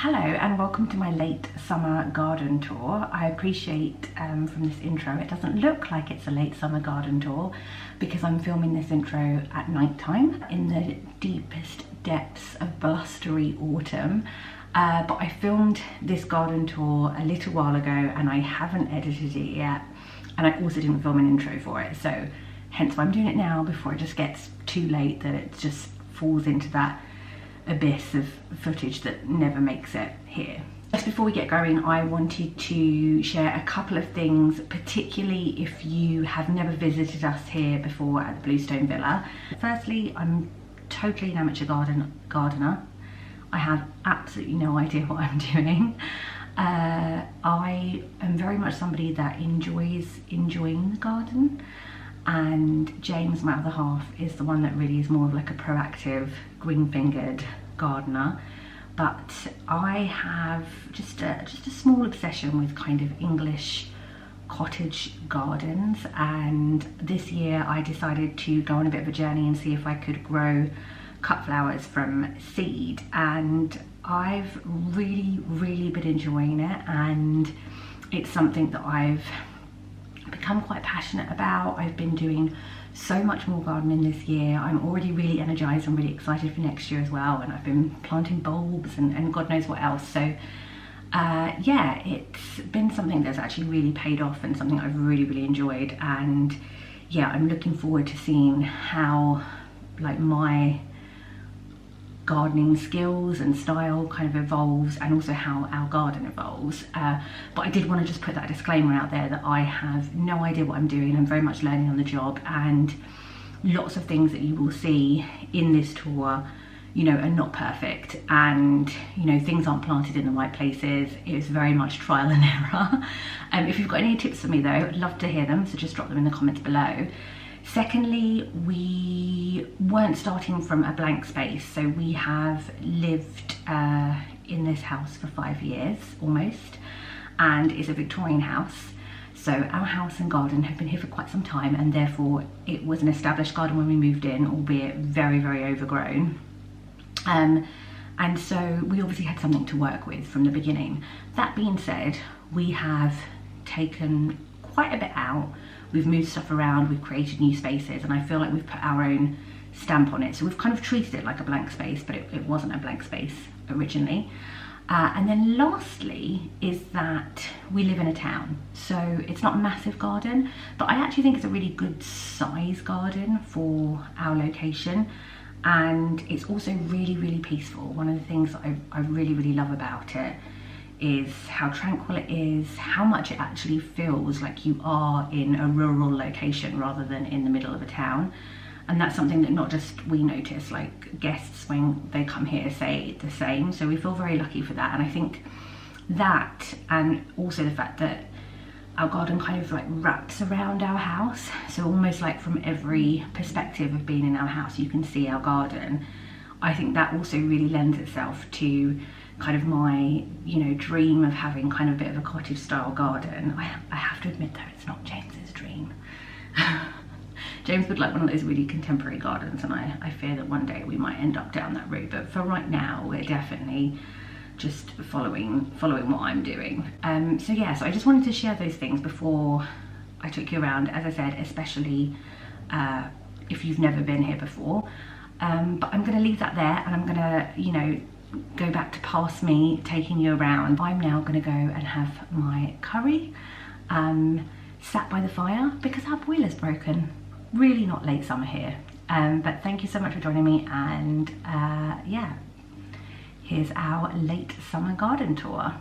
Hello and welcome to my late summer garden tour. I appreciate from this intro it doesn't look like it's a late summer garden tour because I'm filming this intro at night time in the deepest depths of blustery autumn. But I filmed this garden tour a little while ago and I haven't edited it yet, and I also didn't film an intro for it, so hence why I'm doing it now before it just gets too late that it just falls into that abyss of footage that never makes it here. Just before we get going, I wanted to share a couple of things, particularly if you have never visited us here before at the Bluestone Villa. Firstly, I'm totally an amateur gardener. I have absolutely no idea what I'm doing. I am very much somebody that enjoys enjoying the garden, and James, my other half, is the one that really is more of like a proactive, green-fingered gardener. But I have just a small obsession with kind of English cottage gardens, and this year I decided to go on a bit of a journey and see if I could grow cut flowers from seed, and I've really been enjoying it, and it's something that I've become quite passionate about. I've been doing so much more gardening this year. I'm already really energized and really excited for next year as well, and I've been planting bulbs and God knows what else. So yeah, it's been something that's actually really paid off and something I've really enjoyed, and yeah, I'm looking forward to seeing how like my gardening skills and style kind of evolves, and also how our garden evolves. But I did want to just put that disclaimer out there that I have no idea what I'm doing. I'm very much learning on the job, and lots of things that you will see in this tour, you know, are not perfect, and you know, things aren't planted in the right places. It's very much trial and error. If you've got any tips for me though, I'd love to hear them, so just drop them in the comments below. Secondly, we weren't starting from a blank space, so we have lived in this house for 5 years almost, and it's a Victorian house. So our house and garden have been here for quite some time, and therefore it was an established garden when we moved in, albeit very overgrown. And so we obviously had something to work with from the beginning. That being said, we have taken quite a bit out. We've moved stuff around, we've created new spaces, and I feel like we've put our own stamp on it. So we've kind of treated it like a blank space, but it wasn't a blank space originally. And then lastly is that we live in a town. So it's not a massive garden, but I actually think it's a really good size garden for our location. And it's also really peaceful. One of the things that I really love about it is how tranquil it is, how much it actually feels like you are in a rural location rather than in the middle of a town. And that's something that not just we notice, like guests when they come here say the same. So we feel very lucky for that. And I think that, and also the fact that our garden kind of like wraps around our house, so almost like from every perspective of being in our house you can see our garden. I think that also really lends itself to kind of my, you know, dream of having kind of a bit of a cottage style garden. I have to admit though, it's not James's dream. James would like one of those really contemporary gardens, and I fear that one day we might end up down that route, but for right now we're definitely just following what I'm doing. So yeah, so I just wanted to share those things before I took you around, as I said, especially if you've never been here before. But I'm gonna leave that there, and I'm gonna, you know, go back to past me taking you around. I'm now gonna go and have my curry sat by the fire because our boiler's broken. Really not late summer here, but thank you so much for joining me, and yeah, here's our late summer garden tour.